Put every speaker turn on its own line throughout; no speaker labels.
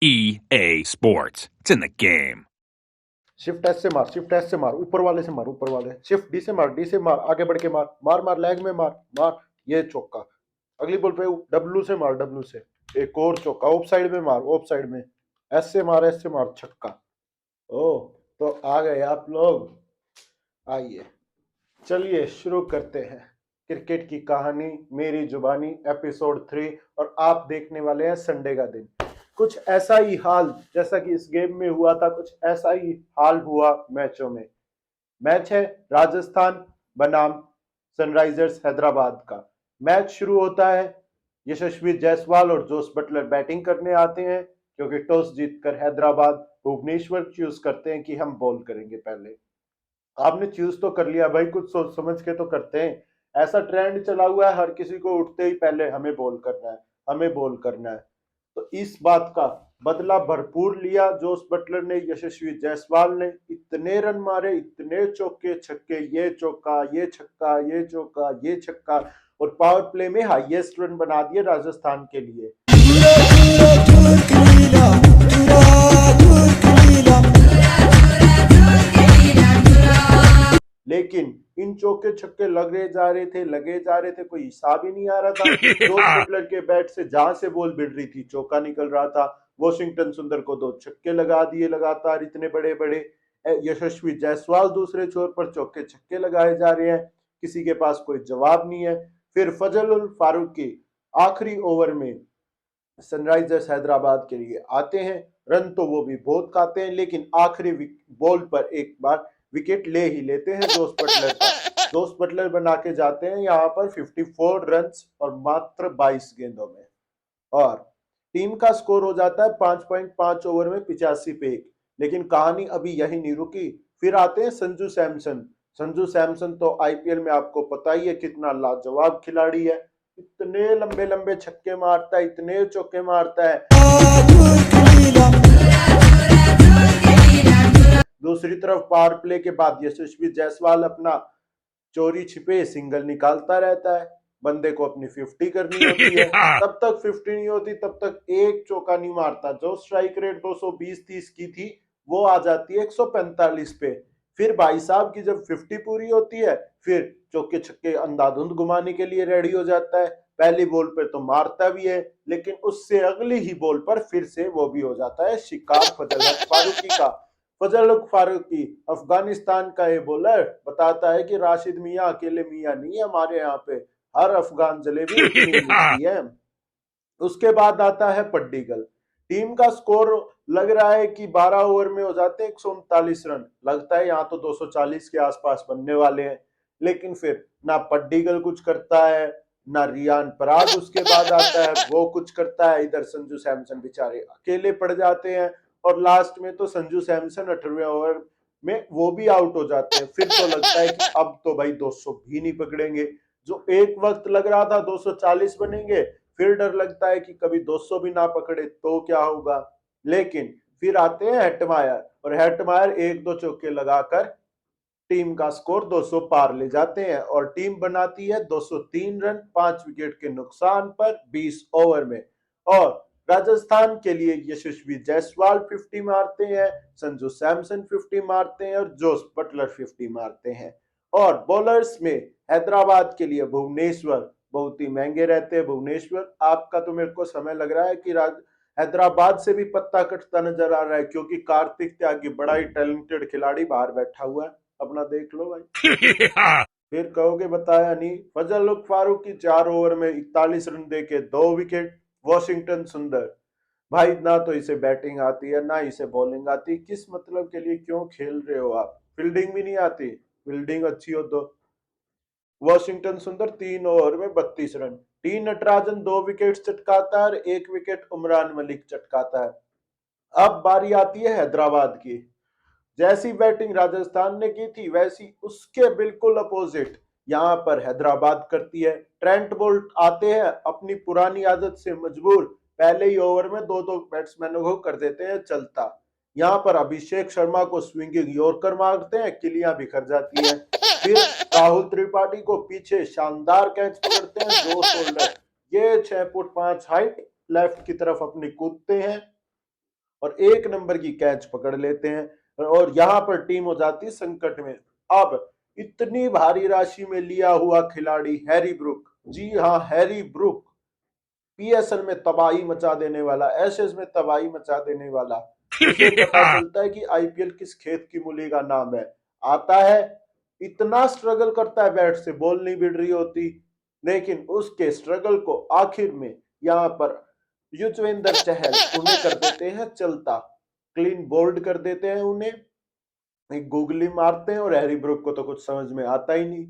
EA Sports. It's in the game.
Shift S से मार, shift S से मार, ऊपर वाले से मार, ऊपर वाले शिफ्ट डी से मार, डी से मार, आगे बढ़ के मार, मार मार लेग में मार, मार। ये चौका। अगली बॉल पे डब्लू से मार, डब्लू से एक और चौका। ऑफ साइड में मार, ऑफ साइड में एस से मार, एस से मार, छक्का। ओ, तो आ गए आप लोग। आइए, चलिए शुरू करते हैं क्रिकेट की कहानी, मेरी जुबानी एपिसोड 3। और आप देखने वाले हैं संडे का दिन। कुछ ऐसा ही हाल जैसा कि इस गेम में हुआ था, कुछ ऐसा ही हाल हुआ मैचों में। मैच है राजस्थान बनाम सनराइजर्स हैदराबाद का। मैच शुरू होता है, यशस्वी जायसवाल और जोस बटलर बैटिंग करने आते हैं, क्योंकि टॉस जीतकर हैदराबाद भुवनेश्वर चूज करते हैं कि हम बॉल करेंगे पहले। आपने चूज तो कर लिया भाई, कुछ सोच समझ के तो करते हैं। ऐसा ट्रेंड चला हुआ है, हर किसी को उठते ही पहले हमें बॉल करना है, हमें बॉल करना है। तो इस बात का बदला भरपूर लिया जोस बटलर ने, यशस्वी जायसवाल ने। इतने रन मारे, इतने चौके छक्के, ये चौका, ये छक्का, ये चौका, ये छक्का, और पावर प्ले में हाईएस्ट रन बना दिए राजस्थान के लिए। लेकिन इन चौके छक्के लगे जा रहे थे, लगे जा रहे थे, कोई हिसाब ही नहीं आ रहा था। जोस बटलर के बैट से जहां से बॉल भिड़ रही थी चौका निकल रहा था। वॉशिंगटन सुंदर को 2 छक्के लगा दिए लगातार, इतने बड़े बड़े। यशस्वी जायसवाल दूसरे छोर पर चौके छक्के लगाए जा रहे हैं, किसी के पास कोई जवाब नहीं है। फिर फजल उल फारूक की आखिरी ओवर में सनराइजर्स हैदराबाद के लिए आते हैं। रन तो वो भी बहुत खाते हैं, लेकिन आखिरी बॉल पर एक बार विकेट ले ही लेते हैं जोस बटलर का। जोस बटलर बना के जाते हैं यहाँ पर 54 रन और मात्र 22 गेंदों में। और टीम का स्कोर हो जाता है 5.5 ओवर में 85 पे 1। लेकिन कहानी अभी यही नहीं रुकी, फिर आते हैं संजू सैमसन। संजू सैमसन तो आईपीएल में आपको पता ही है कितना लाजवाब खिलाड़ी है। इतने लंबे लंबे छक्के मारता है, इतने चौके मारता है। दूसरी तरफ पावर प्ले के बाद यशस्वी जायसवाल अपना चोरी छिपे सिंगल निकालता रहता है। बंदे को अपनी 50 करनी होती है, तब तक 50 नहीं होती, तब तक एक चौका नहीं मारता। जो स्ट्राइक रेट 220-30 की थी, वो आ जाती है 145 पे। फिर भाई साहब की जब 50 पूरी होती है, फिर चौके छक्के अंधाधुंध घुमाने के लिए रेडी हो जाता है। पहली बॉल पे तो मारता भी है, लेकिन उससे अगली ही बॉल पर फिर से वो भी हो जाता है शिकार फजल हक फारूकी का। फजल हक फारूकी अफगानिस्तान का ये बॉलर बताता है कि राशिद मियां अकेले मियां नहीं है, हमारे यहाँ पे हर अफगान जलेबी उतनी मिलती है। उसके बाद आता है पड्डीकल। टीम का स्कोर लग रहा है कि 12 ओवर में हो जाते हैं 139 रन। लगता है यहाँ तो 240 के आसपास बनने वाले हैं। लेकिन फिर ना पड्डीकल कुछ करता है, ना रियान पराग उसके बाद आता है वो कुछ करता है। इधर संजू सैमसन बेचारे अकेले पड़ जाते हैं, और लास्ट में तो संजू सैमसन 18वें ओवर में वो भी आउट हो जाते हैं। फिर तो लगता है कि अब तो भाई 200 भी नहीं पकड़ेंगे। जो एक वक्त लग रहा था 240 बनेंगे, फिर डर लगता है कि कभी 200 भी ना पकड़े तो क्या होगा। लेकिन फिर आते हैं हेटमायर, और हेटमायर एक दो चौके लगाकर टीम का स्कोर 200 पार ले जाते हैं, और टीम बनाती है 203 रन 5 विकेट के नुकसान पर 20 ओवर में। और राजस्थान के लिए यशस्वी जायसवाल 50 मारते हैं, संजू सैमसन 50 मारते हैं, और जोस बटलर 50 मारते हैं। और बॉलर्स में हैदराबाद के लिए भुवनेश्वर बहुत ही महंगे रहते हैं। भुवनेश्वर आपका तो मेरे को समय लग रहा है कि हैदराबाद से भी पत्ता कटता नजर आ रहा है, क्योंकि कार्तिक त्यागी बड़ा ही टैलेंटेड खिलाड़ी बाहर बैठा हुआ है। अपना देख लो भाई। फिर कहोगे बताया नहीं। फजल उल फारूक की 4 ओवर में 41 रन देके 2 विकेट। वॉशिंगटन सुंदर भाई, ना तो इसे बैटिंग आती है ना इसे बॉलिंग आती, किस मतलब के लिए क्यों खेल रहे हो आप? फील्डिंग भी नहीं आती, फील्डिंग अच्छी हो तो। वॉशिंगटन सुंदर 3 ओवर में 32 रन। टी नटराजन 2 विकेट चटकाता है और 1 विकेट उमरान मलिक चटकाता है। अब बारी आती है हैदराबाद की। जैसी बैटिंग राजस्थान ने की थी, वैसी उसके बिल्कुल अपोजिट यहां पर हैदराबाद करती है। ट्रेंट बोल्ट आते हैं अपनी पुरानी आदत से मजबूर, पहले ही ओवर में दो दो बैट्समैनों को कर देते हैं चलता। यहाँ पर अभिषेक शर्मा को स्विंगिंग यॉर्कर मारते हैं, किलियां बिखर जाती है। फिर राहुल त्रिपाठी को पीछे शानदार कैच पकड़ते हैं जोस होल्डर। ये 6 फुट 5 हाइट लेफ्ट की तरफ अपनी कूदते हैं, एक नंबर की कैच पकड़ लेते हैं और यहां पर टीम हो जाती है संकट में। अब इतनी भारी राशि में लिया हुआ खिलाड़ी हैरी ब्रूक, जी हाँ हैरी ब्रूक, पीएसएल में तबाही मचा देने वाला, एशेज में तबाही मचा देने वाला, उसे पता चलता है कि आईपीएल किस खेत की मूली का नाम है। आता है, इतना स्ट्रगल करता है, बैट से बॉल नहीं भिड़ रही होती, लेकिन उसके स्ट्रगल को आखिर में यहाँ पर युजवेंद्र चहल उन्हें कर देते हैं चलता, क्लीन बोल्ड कर देते हैं उन्हें, एक गूगली मारते हैं और हैरी ब्रूक को तो कुछ समझ में आता ही नहीं।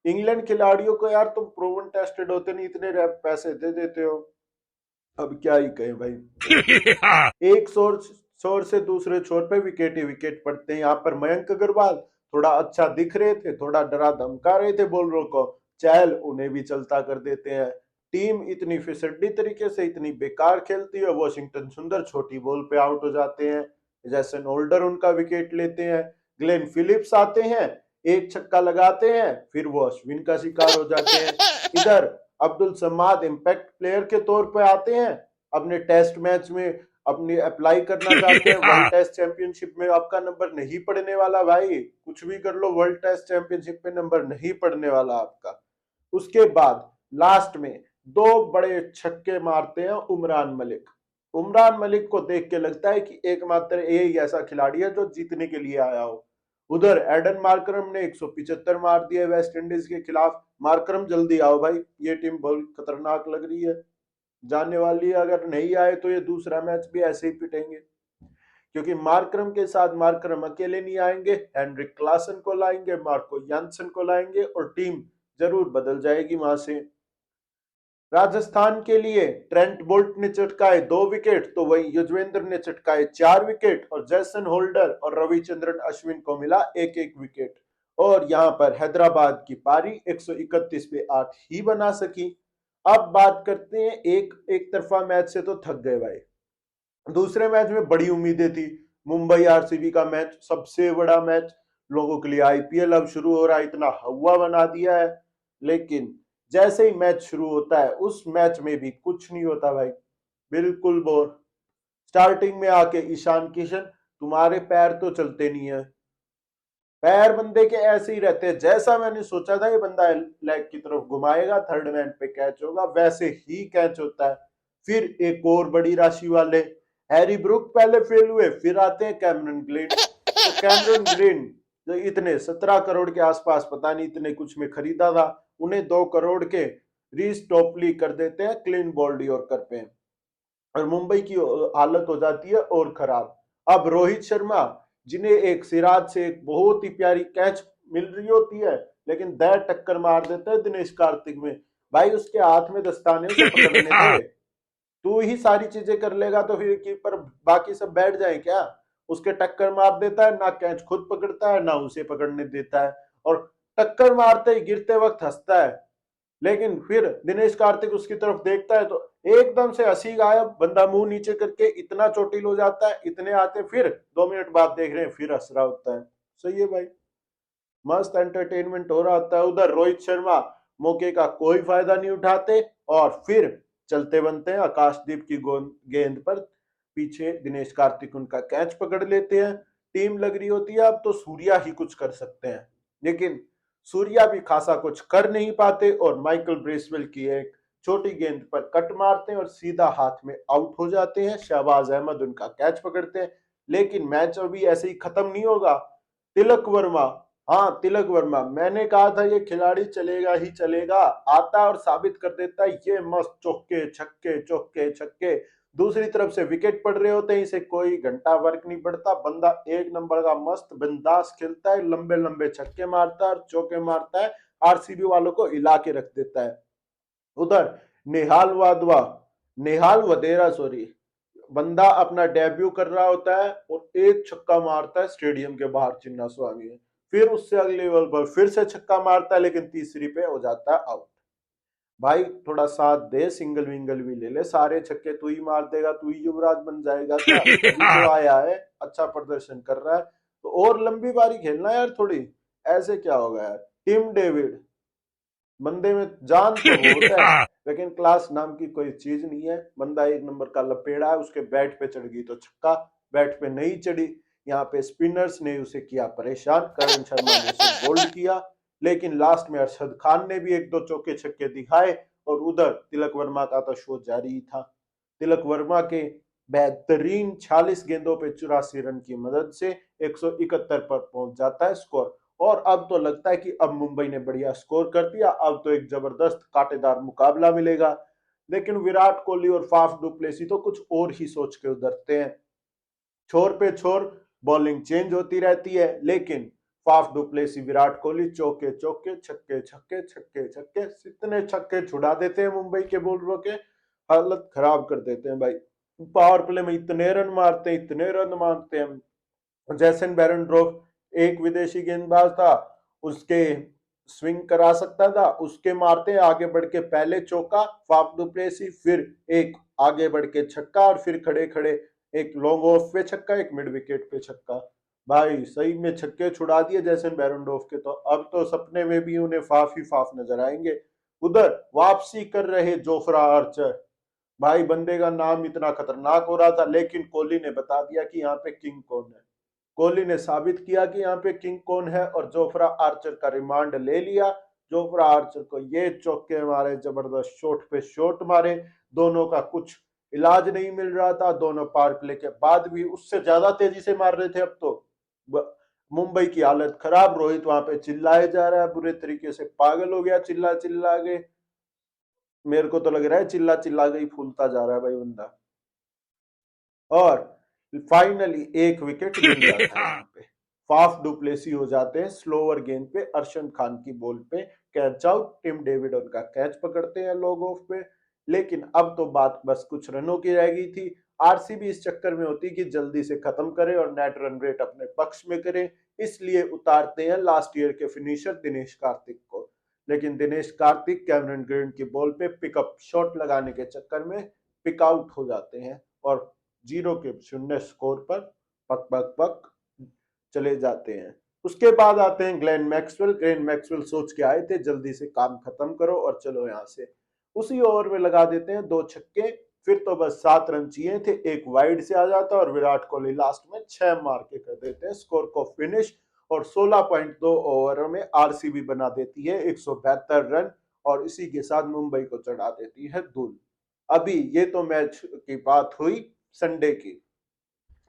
इंग्लैंड खिलाड़ियों को यार तुम प्रूवन टेस्टेड होते नहीं, इतने पैसे दे देते हो, अब क्या ही कहें भाई। एक छोर से दूसरे छोर पे विकेट ही विकेट पड़ते हैं। यहाँ पर मयंक अग्रवाल थोड़ा अच्छा दिख रहे थे, थोड़ा डरा धमका रहे थे बॉलरों को, चहल उन्हें भी चलता कर देते हैं। टीम इतनी फिसड्डी तरीके से इतनी बेकार खेलती है, वॉशिंगटन सुंदर छोटी बॉल पे आउट हो जाते हैं, जैसन होल्डर उनका विकेट लेते हैं, ग्लेन फिलिप्स आते हैं, एक छक्का लगाते हैं, फिर वो अश्विन का शिकार हो जाते हैं। इधर अब्दुल समाद इम्पैक्ट प्लेयर के तौर पर आते हैं, अपने टेस्ट मैच में अपनी अप्लाई करना चाहते हैं। वर्ल्ड टेस्ट चैंपियनशिप में आपका नंबर नहीं पड़ने वाला भाई, कुछ भी कर लो, वर्ल्ड टेस्ट चैंपियनशिप में नंबर नहीं पड़ने वाला आपका। उसके बाद लास्ट में दो बड़े छक्के मारते हैं उमरान मलिक। उमरान मलिक को देख के लगता है कि एकमात्र यही ऐसा खिलाड़ी है जो जीतने के लिए आया हो। उधर एडन मार्करम ने 175 मार दिए वेस्ट इंडीज के खिलाफ। मार्करम जल्दी आओ भाई, ये टीम बहुत खतरनाक लग रही है, जाने वाली है, अगर नहीं आए तो ये दूसरा मैच भी ऐसे ही पिटेंगे, क्योंकि मार्करम के साथ मार्करम अकेले नहीं आएंगे, हेनरिक क्लासन को लाएंगे, मार्को यानसन को लाएंगे और टीम जरूर बदल जाएगी वहां से। राजस्थान के लिए ट्रेंट बोल्ट ने चटकाए 2 विकेट, तो वही युजवेंद्र ने चटकाए 4 विकेट और जैसन होल्डर और रविचंद्रन अश्विन को मिला 1-1 विकेट। और यहां पर हैदराबाद की पारी 131 पे 8 ही बना सकी। अब बात करते हैं एक तरफा मैच से तो थक गए भाई, दूसरे मैच में बड़ी उम्मीदें थी। मुंबई आरसीबी का मैच सबसे बड़ा मैच, लोगों के लिए आईपीएल अब शुरू हो रहा है, इतना हवा बना दिया है। लेकिन जैसे ही मैच शुरू होता है उस मैच में भी कुछ नहीं होता भाई, बिल्कुल बोर। स्टार्टिंग में आके ईशान किशन, तुम्हारे पैर तो चलते नहीं है, पैर बंदे के ऐसे ही रहते हैं, जैसा मैंने सोचा था ये बंदा लेग की तरफ घुमाएगा, थर्ड मैन पे कैच होगा, वैसे ही कैच होता है। फिर एक और बड़ी राशि वाले हैरी ब्रूक पहले फेल हुए, फिर आते हैं कैमरन ग्रीन। तो कैमरन ग्रीन जो इतने 17 करोड़ के आसपास, पता नहीं इतने कुछ में खरीदा था, उन्हें 2 करोड़ के रीस टॉपली कर देते हैं क्लीन बॉल्ड यॉर्कर पे, और मुंबई की हालत हो जाती है और खराब। अब रोहित शर्मा, जिन्हें एक सिराज से एक बहुत ही प्यारी कैच मिल रही होती है, लेकिन दैर टक्कर मार देता है दिनेश कार्तिक में, भाई उसके हाथ में दस्ताने, उसे पकड़ने थे, तू ही सारी चीजें कर लेगा तो फिर कीपर बाकी सब बैठ जाए क्या। उसके टक्कर मार देता है, ना कैच खुद पकड़ता है ना उसे पकड़ने देता है, और टक्कर मारते ही गिरते वक्त हंसता है, लेकिन फिर दिनेश कार्तिक उसकी तरफ देखता है तो एकदम से हंसी गायब, बंदा मुंह नीचे करके इतना चोटिल हो जाता है, इतने आते, फिर 2 मिनट बाद देख रहे हैं फिर हंस रहा होता है। सही है भाई, मस्त एंटरटेनमेंट हो रहा होता है। उधर रोहित शर्मा मौके का कोई फायदा नहीं उठाते और फिर चलते बनते हैं आकाशदीप की गेंद पर, पीछे दिनेश कार्तिक उनका कैच पकड़ लेते हैं। टीम लग रही होती है अब तो सूर्या ही कुछ कर सकते हैं, लेकिन सूर्या भी खासा कुछ कर नहीं पाते और माइकल ब्रेसवेल की एक छोटी गेंद पर कट मारते हैं और सीधा हाथ में आउट हो जाते हैं। शहबाज अहमद उनका कैच पकड़ते हैं, लेकिन मैच अभी ऐसे ही खत्म नहीं होगा। तिलक वर्मा, हाँ तिलक वर्मा, मैंने कहा था ये खिलाड़ी चलेगा ही चलेगा, आता और साबित कर देता है, ये मस्त चौके छक्के चौके छक्के, दूसरी तरफ से विकेट पड़ रहे होते हैं, इसे कोई घंटा फर्क नहीं पड़ता, बंदा एक नंबर का मस्त बिंदास खेलता है, लंबे लंबे छक्के मारता है और चौके मारता है, आरसीबी वालों को हिला के रख देता है। उधर नेहाल वदेरा सॉरी, बंदा अपना डेब्यू कर रहा होता है और एक छक्का मारता है स्टेडियम के बाहर, चिन्ना स्वामी है, फिर उससे अगले ओवर पर फिर से छक्का मारता है, लेकिन तीसरी पे हो जाता है आउट। भाई थोड़ा साथ दे, सिंगल विंगल भी ले ले, सारे छक्के तू ही मार देगा, तू ही युवराज बन जाएगा क्या, अभी तो आया है, अच्छा प्रदर्शन कर रहा है तो और लंबी बारी खेलना यार थोड़ी, ऐसे क्या होगा यार। टिम डेविड, बंदे में जान तो बहुत है, लेकिन क्लास नाम की कोई चीज नहीं है। बंदा एक नंबर का लपेड़ा है, उसके बैट पे चढ़ गई तो छक्का, बैट पे नहीं चढ़ी, यहाँ पे स्पिनर्स ने उसे किया परेशान, करण शर्मा ने उसे बोल्ड किया, लेकिन लास्ट में अरशद खान ने भी एक दो चौके छक्के दिखाए और उधर तिलक वर्मा का तो शो जारी था। तिलक वर्मा के बेहतरीन 46 गेंदों पे 84 रन की मदद से 171 पर पहुंच जाता है स्कोर। और अब तो लगता है कि अब मुंबई ने बढ़िया स्कोर कर दिया, अब तो एक जबरदस्त कांटेदार मुकाबला मिलेगा। लेकिन विराट कोहली और फाफ डुप्लेसी तो कुछ और ही सोच के उतरते हैं। छोर पे छोर बॉलिंग चेंज होती रहती है, लेकिन फाफ डुप्लेसी विराट कोहली चौके चौके छक्के छक्के छक्के छक्के इतने छक्के छुड़ा देते हैं मुंबई के बॉलरों के, हालत खराब कर देते हैं भाई। पावर प्ले में इतने रन मारते हैं, इतने रन मारते हैं। जैसन बेरेंड्रोफ एक विदेशी गेंदबाज था, उसके स्विंग करा सकता था, उसके मारते आगे बढ़ के पहले चौका फाफ डुप्लेसी, फिर एक आगे बढ़ के छक्का और फिर खड़े खड़े एक लॉन्ग ऑफ पे छक्का, एक मिड विकेट पे छक्का। भाई सही में छक्के छुड़ा दिए जैसन बेरेंडोफ के, तो अब तो सपने में भी उन्हें फाफ ही फाफ नजर आएंगे। उधर वापसी कर रहे जोफ्रा आर्चर, भाई बंदे का नाम इतना खतरनाक हो रहा था, लेकिन कोहली ने बता दिया कि यहाँ पे किंग कौन है। कोहली ने साबित किया कि यहाँ पे किंग कौन है और जोफ्रा आर्चर का रिमांड ले लिया। जोफ्रा आर्चर को ये चौके मारे, जबरदस्त शॉट पे शॉट मारे, दोनों का कुछ इलाज नहीं मिल रहा था, दोनों पावर प्ले के बाद भी उससे ज्यादा तेजी से मार रहे थे। अब तो मुंबई की हालत खराब, रोहित वहां पे चिल्लाए जा रहा है बुरे तरीके से, पागल हो गया चिल्ला चिल्ला के। मेरे को तो लग रहा है चिल्ला चिल्ला के ही फूलता जा रहा है भाई बंदा। और फाइनली एक विकेट गिर जाता है यहाँ पे, फाफ डुप्लेसी हो जाते हैं स्लोअर गेंद पे अरशद खान की बॉल पे कैच आउट, टिम डेविड उनका कैच पकड़ते हैं लॉग ऑफ पे। लेकिन अब तो बात बस कुछ रनों की रह गई थी। आरसीबी इस चक्कर में होती कि जल्दी से खत्म करे और नेट रन रेट अपने पक्ष में करे, इसलिए उतारते हैं लास्ट ईयर के फिनिशर दिनेश कार्तिक को। लेकिन दिनेश कार्तिक कैमरन ग्रीन की बॉल पे पिकअप शॉट लगाने के चक्कर में पिक आउट हो जाते हैं और 0 के शून्य स्कोर पर पक पक पक चले जाते हैं। उसके बाद आते हैं ग्लेन मैक्सवेल सोच के आए थे जल्दी से काम खत्म करो और चलो यहाँ से, उसी ओवर में लगा देते हैं दो छक्के। फिर तो बस 7 रन चाहिए थे, एक वाइड से आ जाता और विराट कोहली लास्ट में 6 मार के कर देते हैं स्कोर को फिनिश। और 16.2 ओवर में आरसीबी बना देती है 172 रन और इसी के साथ मुंबई को चढ़ा देती है धूल। अभी ये तो मैच की बात हुई संडे की।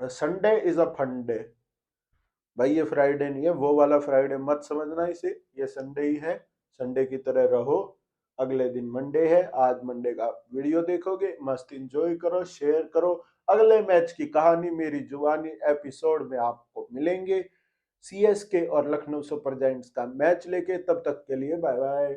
Sunday is a fun day भाई, ये फ्राइडे नहीं है, वो वाला फ्राइडे मत समझना इसे, ये संडे ही है। संडे की तरह रहो, अगले दिन मंडे है, आज मंडे का वीडियो देखोगे, मस्त इंजॉय करो, शेयर करो। अगले मैच की कहानी मेरी जुबानी एपिसोड में आपको मिलेंगे, सीएसके और लखनऊ सुपर जायंट्स का मैच लेके। तब तक के लिए बाय बाय।